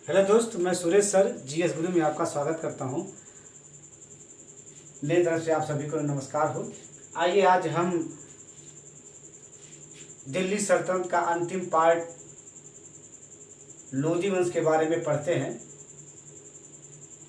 Hello दोस्त, मैं Suresh sir GS गुरु में आपका स्वागत करता हूं। मेरी तरफ से आप सभी को नमस्कार हो। आइए आज हम दिल्ली सल्तनत का अंतिम पार्ट लोधी वंश के बारे में पढ़ते हैं।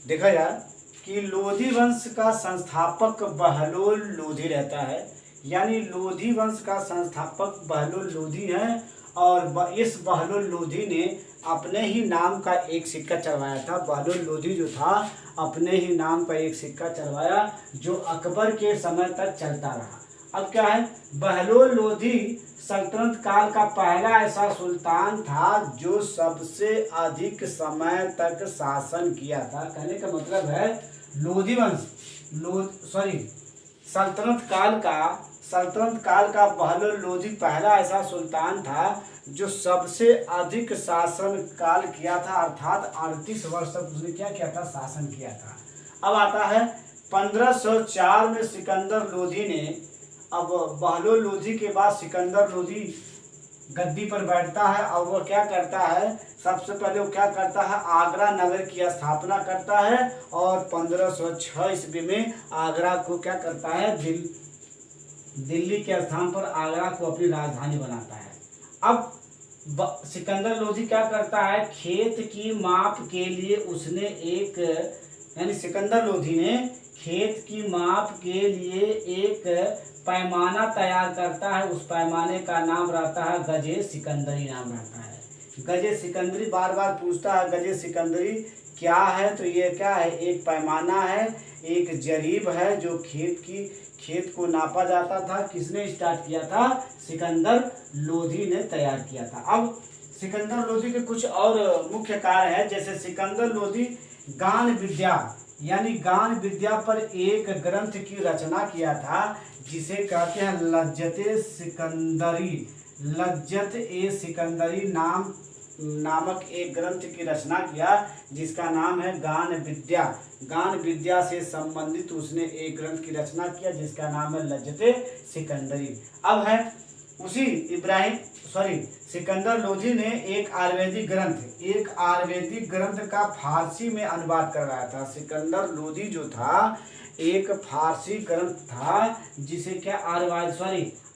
देखा जाए कि लोधी वंश का संस्थापक बहलोल लोधी रहता है, यानी लोधी वंश का संस्थापक बहलोल लोधी है। और इस बहलोल लोधी ने अपने ही नाम का एक सिक्का चढ़वाया था। बहलोल लोधी जो था अपने ही नाम का एक सिक्का चढ़वाया जो अकबर के समय तक चलता रहा। अब क्या है, बहलोल लोधी सल्तनत काल का पहला ऐसा सुल्तान था जो सबसे अधिक समय तक शासन किया था। कहने का मतलब है लोधी वंश सल्तनत काल का बहलोल लोधी पहला ऐसा सुल्तान था जो सबसे अधिक शासन काल किया था, अर्थात 38 वर्ष तक उसने क्या किया था, शासन किया था। अब आता है 1504 में सिकंदर लोधी ने, अब बहलोल लोधी के बाद सिकंदर लोधी गद्दी पर बैठता है और वह क्या करता है, सबसे पहले वो क्या करता है, आगरा नगर की स्थापना करता है और 1506 ईस्वी में आगरा को क्या करता है, दिल्ली के स्थान पर आगरा को अपनी राजधानी बनाता है। अब सिकंदर लोधी क्या करता है, खेत की माप के लिए उसने यानी सिकंदर लोधी ने खेत की माप के लिए एक पैमाना तैयार करता है। उस पैमाने का नाम रहता है गजे सिकंदरी नाम रहता है। गजे सिकंदरी बार बार पूछता है गजे सिकंदरी क्या है, तो ये क्या है, एक पैमाना है, एक जरीब है जो खेत को नापा जाता था। किसने स्टार्ट किया था, सिकंदर लोधी ने तैयार किया था। अब सिकंदर लोधी के कुछ और मुख्य कार्य है, जैसे सिकंदर लोधी गान विद्या यानी गान विद्या पर एक ग्रंथ की रचना किया था जिसे कहते हैं लज्जत ए सिकंदरी नामक एक ग्रंथ की रचना किया जिसका नाम है गान विद्या। गान विद्या से संबंधित उसने एक ग्रंथ की रचना किया जिसका नाम है लज्जते सिकंदरी। अब है सिकंदर लोधी ने एक आयुर्वेदिक ग्रंथ का फारसी में अनुवाद करवाया था। सिकंदर लोधी जो था एक फारसी ग्रंथ था जिसे क्या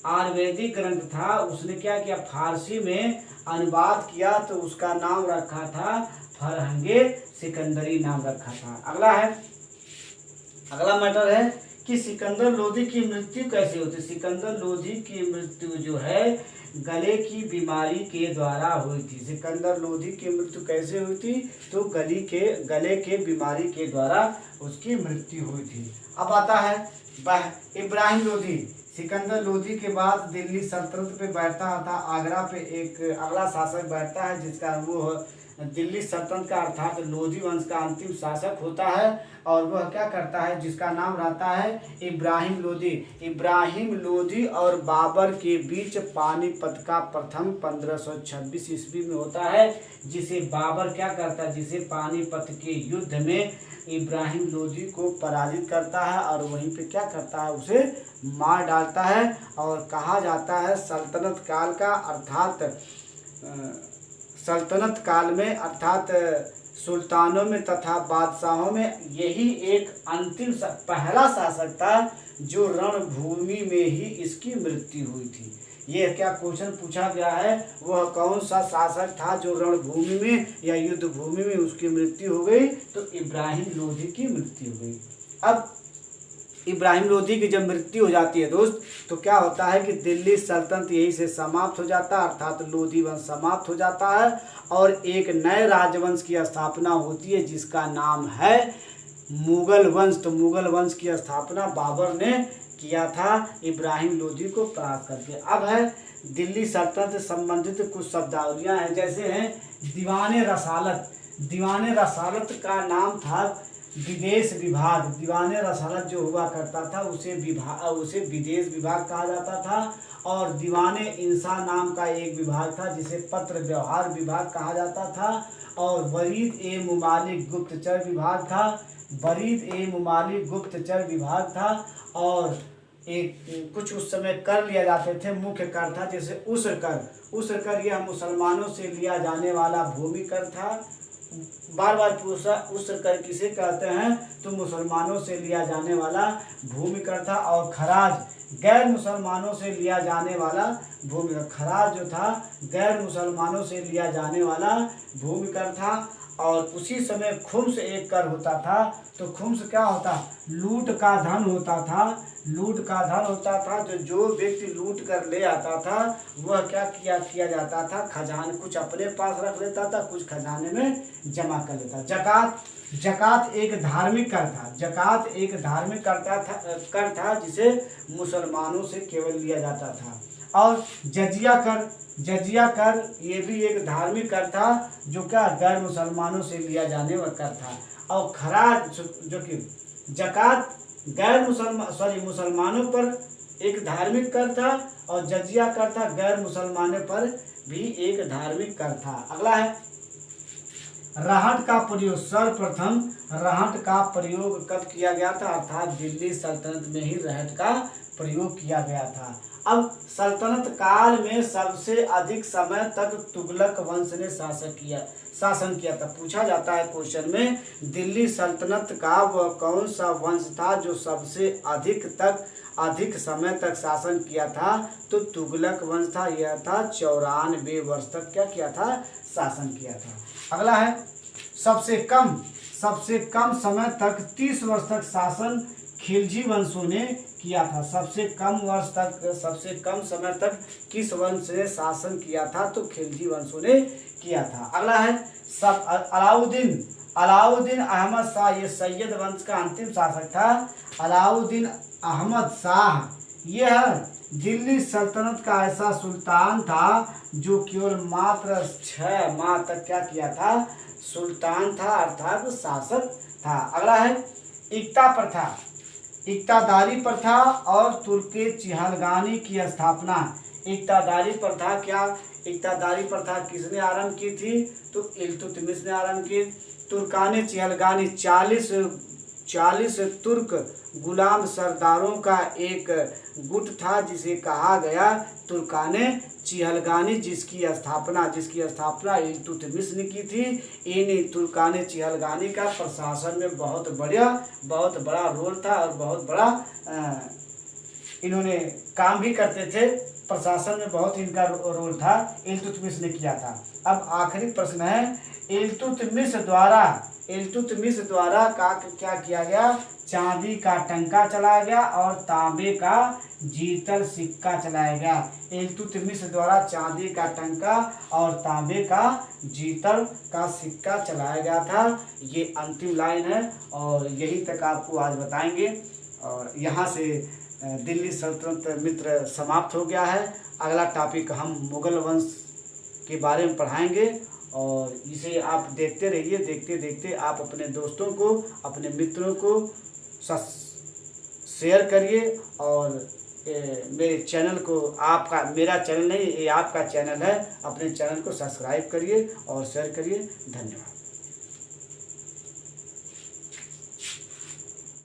आयुर्वेदिक ग्रंथ था, उसने क्या किया, फारसी में अनुवाद किया, तो उसका नाम रखा था फरहंगे सिकंदरी नाम रखा था। अगला मैटर है कि सिकंदर लोधी की मृत्यु कैसे होती। सिकंदर लोधी की मृत्यु जो है गले की बीमारी के द्वारा हुई थी। सिकंदर लोधी की मृत्यु कैसे हुई थी, तो गले के बीमारी के द्वारा उसकी मृत्यु हुई थी। अब आता है इब्राहिम लोधी। सिकंदर लोधी के बाद दिल्ली सल्तनत पे बैठता था, आगरा पे एक अगला शासक बैठता है जिसका वो दिल्ली सल्तनत का अर्थात लोधी वंश का अंतिम शासक होता है और वह क्या करता है, जिसका नाम रहता है इब्राहिम लोधी। इब्राहिम लोधी और बाबर के बीच पानीपत का प्रथम 1526 ईस्वी में होता है, जिसे बाबर क्या करता है, जिसे पानीपत के युद्ध में इब्राहिम लोधी को पराजित करता है और वहीं पे क्या करता है, उसे मार डालता है। और कहा जाता है सल्तनत काल में अर्थात सुल्तानों में तथा बादशाहों में यही एक अंतिम पहला शासक था जो रणभूमि में ही इसकी मृत्यु हुई थी। ये क्या क्वेश्चन पूछा गया है, वह कौन सा शासक था जो रणभूमि में या युद्ध भूमि में उसकी मृत्यु हो गई, तो इब्राहिम लोधी की मृत्यु हो गई। अब इब्राहिम लोधी की जब मृत्यु हो जाती है दोस्त, तो क्या होता है कि दिल्ली सल्तनत यहीं से समाप्त हो जाता है, अर्थात लोधी वंश समाप्त हो जाता है और एक नए राजवंश की स्थापना होती है जिसका नाम है मुगल वंश। तो मुगल वंश की स्थापना बाबर ने किया था इब्राहिम लोधी को परास्त करके। अब है दिल्ली सल्तनत से संबंधित कुछ शब्दावलियां हैं, जैसे हैं दीवाने रसालत। दीवाने रसालत का नाम था विदेश विभाग। दीवाने रसालत जो हुआ करता था उसे विदेश विभाग कहा जाता था। और दीवाने इंसा नाम का एक विभाग था जिसे पत्र व्यवहार विभाग कहा जाता था। और वरीद ए मुमालिक गुप्तचर विभाग था। और एक कुछ उस समय कर लिया जाते थे, मुख्य कर था, जैसे उस्र कर यह मुसलमानों से लिया जाने वाला भूमि कर था। बार बार पूछा उस कर किसे कहते हैं, तो मुसलमानों से लिया जाने वाला भूमि कर था। और खराज गैर मुसलमानों से लिया जाने वाला भूमि कर, खराज जो था गैर मुसलमानों से लिया जाने वाला भूमि कर था। और उसी समय खुम्स एक कर होता था। तो खुम्स क्या होता, लूट का धन होता था, लूट का धन होता था। जो व्यक्ति लूट कर ले आता था वह क्या किया जाता था, खजाने कुछ अपने पास रख लेता था, कुछ खजाने में जमा कर लेता। जकात एक धार्मिक कर था, जकात एक धार्मिक कर था जिसे मुसलमानों से केवल लिया जाता था। और जजिया कर ये भी एक धार्मिक कर था जो क्या गैर मुसलमानों से लिया जाने वाला कर था। और खराज जो कि जकात मुसलमानों पर एक धार्मिक कर था, और जजिया कर था गैर मुसलमानों पर भी एक धार्मिक कर था। अगला है रहट का प्रयोग। सर्वप्रथम रहट का प्रयोग कब किया गया था, अर्थात दिल्ली सल्तनत में ही रहट का प्रयोग किया गया था। अब सल्तनत काल में सबसे अधिक समय तक तुगलक वंश ने शासन किया था। पूछा जाता है क्वेश्चन में, दिल्ली सल्तनत का वह कौन सा वंश था जो सबसे अधिक समय तक शासन किया था, तो तुगलक वंश था। यह था 94 वर्ष तक क्या किया था, शासन किया था। अगला है सबसे कम समय तक 30 वर्ष तक शासन खिलजी वंशों ने किया था। सबसे कम समय तक किस वंश ने शासन किया था, तो खिलजी वंशों ने किया था। अगला है अलाउद्दीन अहमद शाह, ये सैयद वंश का अंतिम शासक था। अलाउद्दीन अहमद शाह यह दिल्ली सल्तनत का ऐसा सुल्तान था जो केवल मात्र 6 माह तक क्या किया था, सुल्तान था, अर्थात शासक था। अगला है इक्तादारी प्रथा और तुर्के चिहलगानी की स्थापना। इक्तादारी प्रथा किसने आरंभ की थी, तो इल्तुतमिश ने आरंभ की। तुर्काने चिहलगानी 40 तुर्क गुलाम सरदारों का एक गुट था जिसे कहा गया तुर्काने चिहलगानी, जिसकी स्थापना इल्तुतमिश ने की थी। इन तुर्काने चिहलगानी का प्रशासन में बहुत बड़ा रोल था और बहुत बड़ा इन्होंने काम भी करते थे, प्रशासन में बहुत इनका रोल था, इल्तुतमिश ने किया था। अब आखिरी प्रश्न है, इल्तुतमिश द्वारा क्या किया गया, चांदी का टंका चलाया गया और तांबे का जीतल सिक्का चलाया गया। इल्तुतमिश द्वारा चांदी का टंका और तांबे का जीतल का सिक्का चलाया गया था। ये अंतिम लाइन है और यही तक आपको आज बताएंगे। और यहाँ से दिल्ली सल्तनत मित्र समाप्त हो गया है। अगला टॉपिक हम मुगल वंश के बारे में पढ़ाएंगे और इसे आप देखते रहिए। देखते आप अपने दोस्तों को, अपने मित्रों को शेयर करिए। और मेरे चैनल को, मेरा चैनल नहीं, ये आपका चैनल है, अपने चैनल को सब्सक्राइब करिए और शेयर करिए। धन्यवाद।